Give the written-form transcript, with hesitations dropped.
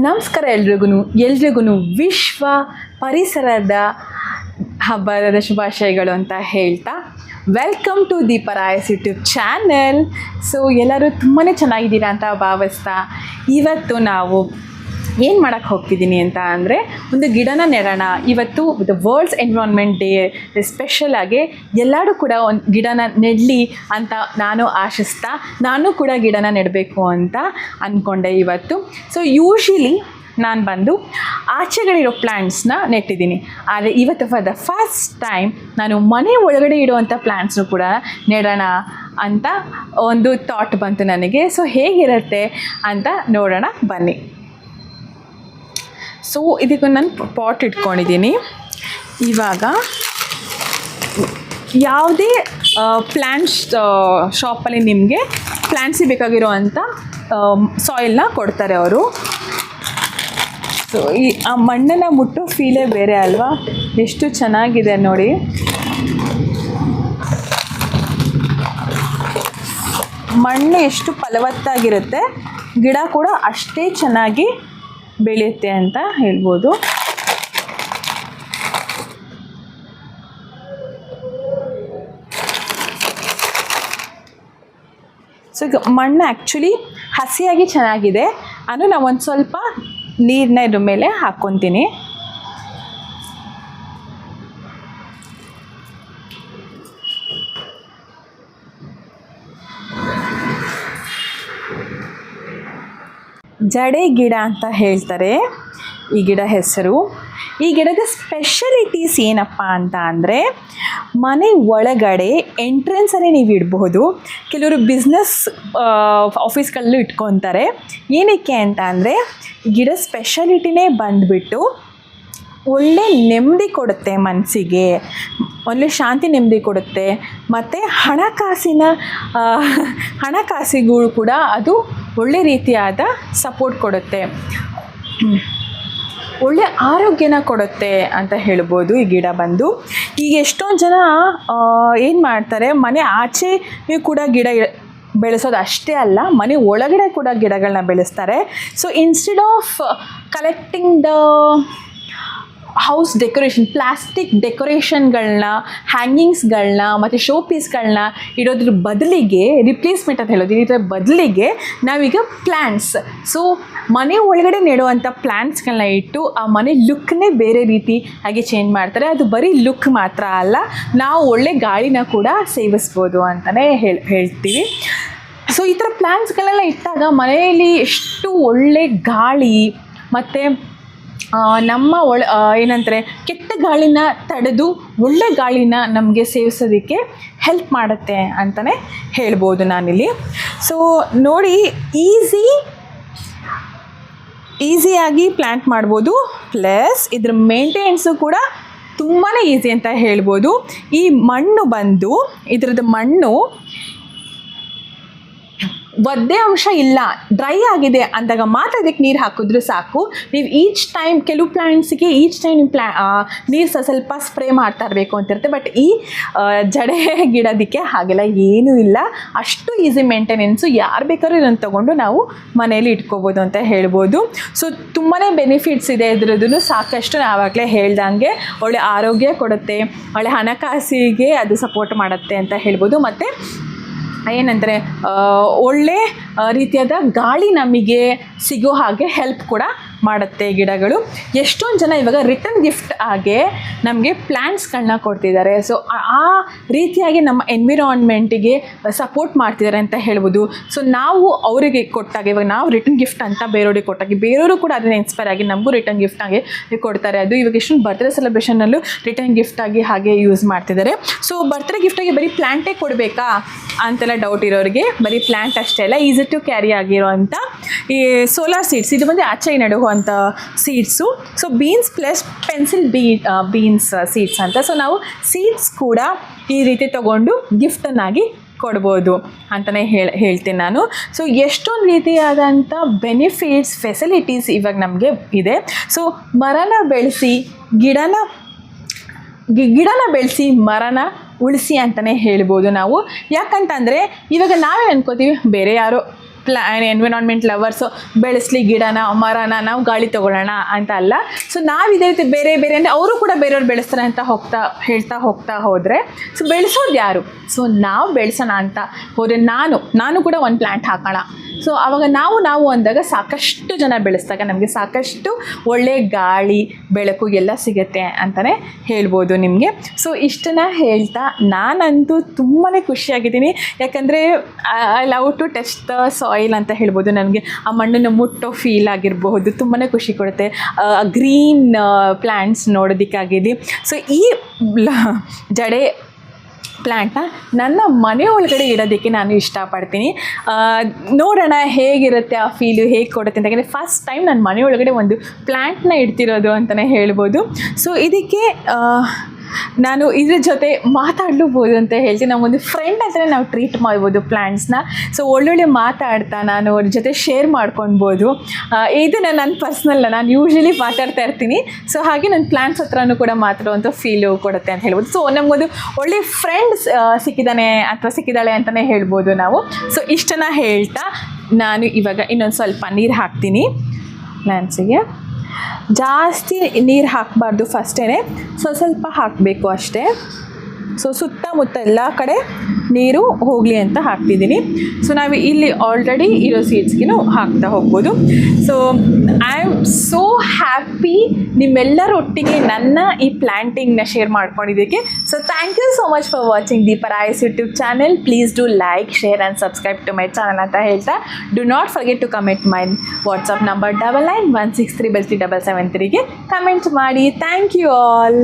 ನಮಸ್ಕಾರ ಎಲ್ರಿಗೂ ವಿಶ್ವ ಪರಿಸರದ ಹಬ್ಬದ ಶುಭಾಶಯಗಳು ಅಂತ ಹೇಳ್ತಾ welcome to Deepa Rayas YouTube channel. So ಎಲ್ಲರೂ ತುಂಬಾ ಚೆನ್ನಾಗಿದ್ದೀರಾ ಅಂತ ಭಾವಿಸ್ತಾ ಇವತ್ತು ನಾವು ಏನು ಮಾಡೋಕ್ಕೆ ಹೋಗ್ತಿದ್ದೀನಿ ಅಂತ ಅಂದರೆ ಒಂದು ಗಿಡನ ನೆಡೋಣ. ಇವತ್ತು ದ ವರ್ಲ್ಡ್ಸ್ ಎನ್ವಿರಾನ್ಮೆಂಟ್ ಡೇ ಸ್ಪೆಷಲಾಗಿ ಎಲ್ಲರೂ ಕೂಡ ಒಂದು ಗಿಡನ ನೆಡಲಿ ಅಂತ ನಾನು ಆಶಿಸ್ತಾ ನಾನು ಕೂಡ ಗಿಡನ ನೆಡಬೇಕು ಅಂತ ಅಂದ್ಕೊಂಡೆ ಇವತ್ತು. ಸೊ ಯೂಶ್ವಲಿ ನಾನು ಬಂದು ಆಚೆಗಳಿರೋ ಪ್ಲ್ಯಾಂಟ್ಸ್ನ ನೆಟ್ಟಿದ್ದೀನಿ, ಆದರೆ ಇವತ್ತು ಫಾರ್ ದ ಫಸ್ಟ್ ಟೈಮ್ ನಾನು ಮನೆ ಒಳಗಡೆ ಇಡುವಂಥ ಪ್ಲ್ಯಾಂಟ್ಸ್ನು ಕೂಡ ನೆಡೋಣ ಅಂತ ಒಂದು ಥಾಟ್ ಬಂತು ನನಗೆ. ಸೊ ಹೇಗಿರುತ್ತೆ ಅಂತ ನೋಡೋಣ ಬನ್ನಿ. ಸೊ ಇದಕ್ಕೆ ನಾನು ಪಾಟ್ ಇಟ್ಕೊಂಡಿದ್ದೀನಿ. ಇವಾಗ ಯಾವುದೇ ಪ್ಲ್ಯಾಂಟ್ಸ್ ಶಾಪಲ್ಲಿ ನಿಮಗೆ ಪ್ಲ್ಯಾಂಟ್ಸಿಗೆ ಬೇಕಾಗಿರೋವಂಥ ಸಾಯಿಲ್ನ ಕೊಡ್ತಾರೆ ಅವರು. ಸೊ ಆ ಮಣ್ಣನ್ನು ಮುಟ್ಟೋ ಫೀಲೇ ಬೇರೆ ಅಲ್ವಾ, ಎಷ್ಟು ಚೆನ್ನಾಗಿದೆ ನೋಡಿ. ಮಣ್ಣು ಎಷ್ಟು ಫಲವತ್ತಾಗಿರುತ್ತೆ, ಗಿಡ ಕೂಡ ಅಷ್ಟೇ ಚೆನ್ನಾಗಿ ಬೆಳೆಯುತ್ತೆ ಅಂತ ಹೇಳ್ಬೋದು. ಸೊ ಈಗ ಮಣ್ಣು ಆ್ಯಕ್ಚುಲಿ ಹಸಿಯಾಗಿ ಚೆನ್ನಾಗಿದೆ ಅಂದರೆ ನಾವು ಒಂದು ಸ್ವಲ್ಪ ನೀರನ್ನ ಇದ್ರ ಮೇಲೆ ಹಾಕ್ಕೊತೀನಿ. ಜಡೆ ಗಿಡ ಅಂತ ಹೇಳ್ತಾರೆ ಈ ಗಿಡ ಹೆಸರು. ಈ ಗಿಡದ ಸ್ಪೆಷಲಿಟೀಸ್ ಏನಪ್ಪ ಅಂತ ಅಂದರೆ ಮನೆ ಒಳಗಡೆ ಎಂಟ್ರೆನ್ಸಲ್ಲಿ ನೀವು ಇಡಬಹುದು. ಕೆಲವರು ಬಿಸ್ನೆಸ್ ಆಫೀಸ್ಗಳಲ್ಲೂ ಇಟ್ಕೊತಾರೆ. ಏನಕ್ಕೆ ಅಂತ ಅಂದರೆ ಗಿಡ ಸ್ಪೆಷಲಿಟಿನೇ ಬಂದುಬಿಟ್ಟು ಒಳ್ಳೆ ನೆಮ್ಮದಿ ಕೊಡುತ್ತೆ ಮನಸ್ಸಿಗೆ, ಒಳ್ಳೆ ಶಾಂತಿ ನೆಮ್ಮದಿ ಕೊಡುತ್ತೆ. ಮತ್ತು ಹಣಕಾಸಿಗೂ ಕೂಡ ಅದು ಒಳ್ಳೆ ರೀತಿಯಾದ ಸಪೋರ್ಟ್ ಕೊಡುತ್ತೆ, ಒಳ್ಳೆ ಆರೋಗ್ಯನ ಕೊಡುತ್ತೆ ಅಂತ ಹೇಳ್ಬೋದು ಈ ಗಿಡ ಬಂದು. ಈಗ ಎಷ್ಟೊಂದು ಜನ ಏನು ಮಾಡ್ತಾರೆ, ಮನೆ ಆಚೆಯೂ ಕೂಡ ಗಿಡ ಬೆಳೆಸೋದು ಅಷ್ಟೇ ಅಲ್ಲ, ಮನೆ ಒಳಗಡೆ ಕೂಡ ಗಿಡಗಳನ್ನ ಬೆಳೆಸ್ತಾರೆ. So instead of collecting the house decoration, plastic ಡೆಕೋರೇಷನ್ಗಳನ್ನ, ಹ್ಯಾಂಗಿಂಗ್ಸ್ಗಳನ್ನ ಮತ್ತು ಶೋ ಪೀಸ್ಗಳನ್ನ ಇಡೋದ್ರ ಬದಲಿಗೆ, ರಿಪ್ಲೇಸ್ಮೆಂಟ್ ಅಂತ ಹೇಳೋದು, ಇದರ ಬದಲಿಗೆ ನಾವೀಗ ಪ್ಲ್ಯಾಂಟ್ಸ್, ಸೊ ಮನೆ ಒಳಗಡೆ ನೆಡುವಂಥ ಪ್ಲ್ಯಾಂಟ್ಸ್ಗಳನ್ನ ಇಟ್ಟು ಆ ಮನೆ ಲುಕ್ನೇ ಬೇರೆ ರೀತಿ ಹಾಗೆ ಚೇಂಜ್ ಮಾಡ್ತಾರೆ. ಅದು ಬರೀ ಲುಕ್ ಮಾತ್ರ ಅಲ್ಲ, ನಾವು ಒಳ್ಳೆ ಗಾಳಿನ ಕೂಡ ಸೇವಿಸ್ಬೋದು ಅಂತಲೇ ಹೇಳ್ತೀವಿ. ಸೊ ಈ ಥರ ಪ್ಲ್ಯಾಂಟ್ಸ್ಗಳೆಲ್ಲ ಇಟ್ಟಾಗ ಮನೆಯಲ್ಲಿ ಎಷ್ಟು ಒಳ್ಳೆ ಗಾಳಿ ಮತ್ತು ನಮ್ಮ ಏನಂತಾರೆ ಕೆಟ್ಟ ಗಾಳಿನ ತಡೆದು ಒಳ್ಳೆ ಗಾಳಿನ ನಮಗೆ ಸೇವಿಸೋದಕ್ಕೆ ಹೆಲ್ಪ್ ಮಾಡುತ್ತೆ ಅಂತಲೇ ಹೇಳ್ಬೋದು ನಾನಿಲ್ಲಿ. ಸೊ ನೋಡಿ, ಈಸಿಯಾಗಿ ಪ್ಲ್ಯಾಂಟ್ ಮಾಡ್ಬೋದು, ಪ್ಲಸ್ ಇದ್ರ ಮೇಂಟೆನೆನ್ಸು ಕೂಡ ತುಂಬಾ ಈಸಿ ಅಂತ ಹೇಳ್ಬೋದು. ಈ ಮಣ್ಣು ಬಂದು ಇದ್ರದ್ದು ಮಣ್ಣು ಒದ್ದೆ ಅಂಶ ಇಲ್ಲ, ಡ್ರೈ ಆಗಿದೆ ಅಂದಾಗ ಮಾತ್ರ ಇದಕ್ಕೆ ನೀರು ಹಾಕಿದ್ರು ಸಾಕು. ನೀವು ಈಚ್ ಟೈಮ್ ಕೆಲವು ಪ್ಲ್ಯಾಂಟ್ಸಿಗೆ ನೀವು ನೀರು ಸ್ವಲ್ಪ ಸ್ಪ್ರೇ ಮಾಡ್ತಾ ಇರಬೇಕು ಅಂತಿರುತ್ತೆ. ಬಟ್ ಈ ಜಡೆ ಗಿಡದಕ್ಕೆ ಹಾಗೆಲ್ಲ ಏನೂ ಇಲ್ಲ, ಅಷ್ಟು ಈಸಿ ಮೇಂಟೆನೆನ್ಸು. ಯಾರು ಬೇಕಾದ್ರೂ ಇದನ್ನು ತೊಗೊಂಡು ನಾವು ಮನೆಯಲ್ಲಿ ಇಟ್ಕೋಬೋದು ಅಂತ ಹೇಳ್ಬೋದು. ಸೊ ತುಂಬಾ ಬೆನಿಫಿಟ್ಸ್ ಇದೆ ಇದ್ರದ್ದು ಸಾಕಷ್ಟು. ಆವಾಗಲೇ ಹೇಳ್ದಂಗೆ ಒಳ್ಳೆ ಆರೋಗ್ಯ ಕೊಡುತ್ತೆ, ಒಳ್ಳೆ ಹಣಕಾಸಿಗೆ ಅದು ಸಪೋರ್ಟ್ ಮಾಡುತ್ತೆ ಅಂತ ಹೇಳ್ಬೋದು. ಮತ್ತು ಏನಂದರೆ ಒಳ್ಳೆ ರೀತಿಯಾದ ಗಾಳಿ ನಮಗೆ ಸಿಗೋ ಹಾಗೆ ಹೆಲ್ಪ್ ಕೂಡ ಮಾಡುತ್ತೆ ಗಿಡಗಳು. ಎಷ್ಟೊಂದು ಜನ ಇವಾಗ ರಿಟರ್ನ್ ಗಿಫ್ಟ್ ಆಗಿ ನಮಗೆ ಪ್ಲ್ಯಾಂಟ್ಸ್ಗಳನ್ನ ಕೊಡ್ತಿದ್ದಾರೆ. ಸೊ ಆ ರೀತಿಯಾಗಿ ನಮ್ಮ ಎನ್ವಿರಾನ್ಮೆಂಟಿಗೆ ಸಪೋರ್ಟ್ ಮಾಡ್ತಿದ್ದಾರೆ ಅಂತ ಹೇಳ್ಬೋದು. ಸೊ ನಾವು ಅವರಿಗೆ ಕೊಟ್ಟಾಗ, ಇವಾಗ ನಾವು ರಿಟರ್ನ್ ಗಿಫ್ಟ್ ಅಂತ ಬೇರೆಯವ್ರಿಗೆ ಕೊಟ್ಟಾಗ ಬೇರೆಯವರು ಕೂಡ ಅದನ್ನು ಇನ್ಸ್ಪೈರ್ ಆಗಿ ನಮಗೂ ರಿಟರ್ನ್ ಗಿಫ್ಟ್ ಆಗಿ ಕೊಡ್ತಾರೆ. ಅದು ಇವಾಗ ಎಷ್ಟೊಂದು ಬರ್ತ್ಡೇ ಸೆಲೆಬ್ರೇಷನಲ್ಲೂ ರಿಟರ್ನ್ ಗಿಫ್ಟ್ ಆಗಿ ಹಾಗೆ ಯೂಸ್ ಮಾಡ್ತಿದ್ದಾರೆ. ಸೊ ಬರ್ತ್ಡೇ ಗಿಫ್ಟಾಗಿ ಬರೀ ಪ್ಲ್ಯಾಂಟೇ ಕೊಡಬೇಕಾ ಅಂತೆಲ್ಲ ಡೌಟ್ ಇರೋರಿಗೆ ಬರೀ ಪ್ಲ್ಯಾಂಟ್ ಅಷ್ಟೇ ಅಲ್ಲ, ಈಸಿ ಟು ಕ್ಯಾರಿ ಆಗಿರೋವಂಥ ಈ ಸೋಲಾರ್ ಸೀಡ್ಸ್, ಇದು ಬಂದು ಆಚೆ ನೆಡುವಂಥ seeds. So beans plus pencil beans seeds ಅಂತ. ಸೊ ನಾವು ಸೀಡ್ಸ್ ಕೂಡ ಈ ರೀತಿ ತೊಗೊಂಡು ಗಿಫ್ಟನ್ನಾಗಿ ಕೊಡ್ಬೋದು ಅಂತಲೇ ಹೇಳ್ತೀನಿ ನಾನು. ಸೊ ಎಷ್ಟೊಂದು ರೀತಿಯಾದಂಥ ಬೆನಿಫಿಟ್ಸ್, ಫೆಸಿಲಿಟೀಸ್ ಇವಾಗ ನಮಗೆ ಇದೆ. ಸೊ ಮರನ ಬೆಳೆಸಿ ಗಿಡನ ಬೆಳೆಸಿ ಮರನ ಉಳಿಸಿ ಅಂತಲೇ ಹೇಳ್ಬೋದು ನಾವು. ಯಾಕಂತಂದರೆ ಇವಾಗ ನಾವೇ ಅನ್ಕೋತೀವಿ ಬೇರೆ ಯಾರೋ ಎನ್ವಿರಾನ್ಮೆಂಟ್ ಲವರ್ಸು ಬೆಳೆಸಲಿ ಗಿಡನ ಮರನ ನಾವು ಗಾಳಿ ತೊಗೊಳ್ಳೋಣ ಅಂತ ಅಲ್ಲ. ಸೊ ನಾವು ಇದೇ ರೀತಿ ಬೇರೆ ಬೇರೆ ಅಂದರೆ ಅವರು ಕೂಡ ಬೇರೆಯವ್ರು ಬೆಳೆಸ್ತಾರೆ ಅಂತ ಹೇಳ್ತಾ ಹೋದರೆ ಸೊ ಬೆಳೆಸೋದು ಯಾರು? ಸೊ ನಾವು ಬೆಳೆಸೋಣ ಅಂತ ಹೋದರೆ ನಾನು ಕೂಡ ಒಂದು ಪ್ಲ್ಯಾಂಟ್ ಹಾಕೋಣ. ಸೊ ಆವಾಗ ನಾವು ಅಂದಾಗ ಸಾಕಷ್ಟು ಜನ ಬೆಳೆಸಿದಾಗ ನಮಗೆ ಸಾಕಷ್ಟು ಒಳ್ಳೆಯ ಗಾಳಿ ಬೆಳಕು ಎಲ್ಲ ಸಿಗುತ್ತೆ ಅಂತಲೇ ಹೇಳ್ಬೋದು ನಿಮಗೆ. ಸೊ ಇಷ್ಟನ್ನು ಹೇಳ್ತಾ ನಾನಂತೂ ತುಂಬಾ ಖುಷಿಯಾಗಿದ್ದೀನಿ. ಯಾಕಂದರೆ I love to test the soil ಅಂತ ಹೇಳ್ಬೋದು. ನನಗೆ ಆ ಮಣ್ಣನ್ನು ಮುಟ್ಟೋ ಫೀಲ್ ಆಗಿರಬಹುದು, ತುಂಬಾ ಖುಷಿ ಕೊಡುತ್ತೆ. Green plants ನೋಡೋದಕ್ಕಾಗಿದೆ. ಸೊ ಈ ಜಡೆ ಪ್ಲ್ಯಾಂಟ್ನ ನನ್ನ ಮನೆ ಒಳಗಡೆ ಇಡೋದಕ್ಕೆ ನಾನು ಇಷ್ಟಪಡ್ತೀನಿ. ನೋಡೋಣ ಹೇಗಿರುತ್ತೆ ಆ ಫೀಲು, ಹೇಗೆ ಕೊಡುತ್ತೆ ಅಂತ. ಯಾಕಂದರೆ ಫಸ್ಟ್ ಟೈಮ್ ನನ್ನ ಮನೆ ಒಳಗಡೆ ಒಂದು ಪ್ಲ್ಯಾಂಟ್ನ ಇಡ್ತಿರೋದು ಅಂತಲೇ ಹೇಳ್ಬೋದು. ಸೊ ಇದಕ್ಕೆ ನಾನು ಇದ್ರ ಜೊತೆ ಮಾತಾಡಲೂಬೋದು ಅಂತ ಹೇಳ್ತೀನಿ. ನಮಗೊಂದು ಫ್ರೆಂಡ್ ಅಂತಲೇ ನಾವು ಟ್ರೀಟ್ ಮಾಡ್ಬೋದು ಪ್ಲ್ಯಾಂಟ್ಸ್ನ. ಸೊ ಒಳ್ಳೊಳ್ಳೆ ಮಾತಾಡ್ತಾ ನಾನು ಅವ್ರ ಜೊತೆ ಶೇರ್ ಮಾಡ್ಕೊಳ್ಬೋದು. ಇದು ನನ್ನ ಪರ್ಸ್ನಲ್, ನಾನು ಯೂಶ್ವಲಿ ಮಾತಾಡ್ತಾ ಇರ್ತೀನಿ. ಸೊ ಹಾಗೆ ನನ್ನ ಪ್ಲ್ಯಾಂಟ್ಸ್ ಹತ್ರನೂ ಕೂಡ ಮಾತಾಡುವಂಥ ಫೀಲು ಕೊಡುತ್ತೆ ಅಂತ ಹೇಳ್ಬೋದು. ಸೊ ನಮಗೊಂದು ಒಳ್ಳೆ ಫ್ರೆಂಡ್ಸ್ ಸಿಕ್ಕಿದ್ದಾಳೆ ಅಂತಲೇ ಹೇಳ್ಬೋದು ನಾವು. ಸೊ ಇಷ್ಟನ್ನು ಹೇಳ್ತಾ ನಾನು ಇವಾಗ ಇನ್ನೊಂದು ಸ್ವಲ್ಪ ನೀರು ಹಾಕ್ತೀನಿ ಪ್ಲ್ಯಾಂಟ್ಸಿಗೆ. ಜಾಸ್ತಿ ನೀರು ಹಾಕಬಾರ್ದು, ಫಸ್ಟೇ ಸ್ವಲ್ಪ ಹಾಕಬೇಕು ಅಷ್ಟೇ. ಸೊ ಸುತ್ತಮುತ್ತ ಎಲ್ಲ ಕಡೆ ನೀರು ಹೋಗಲಿ ಅಂತ ಹಾಕ್ತಿದ್ದೀನಿ. ಸೊ ನಾವು ಇಲ್ಲಿ ಆಲ್ರೆಡಿ ಇರೋ ಸೀಡ್ಸ್ಗೂ ಹಾಕ್ತಾ ಹೋಗ್ಬೋದು. So I am so happy ನಿಮ್ಮೆಲ್ಲರೊಟ್ಟಿಗೆ ನನ್ನ ಈ ಪ್ಲ್ಯಾಂಟಿಂಗ್ನ ಶೇರ್ ಮಾಡ್ಕೊಂಡಿದ್ದಕ್ಕೆ. So thank you so much for watching Deepa Rayas YouTube channel. Please do like, share and subscribe to my channel ಅಂತ ಹೇಳ್ತಾ, do not forget to comment my WhatsApp number 9916337773ಗೆ comment ಮಾಡಿ. Thank you all.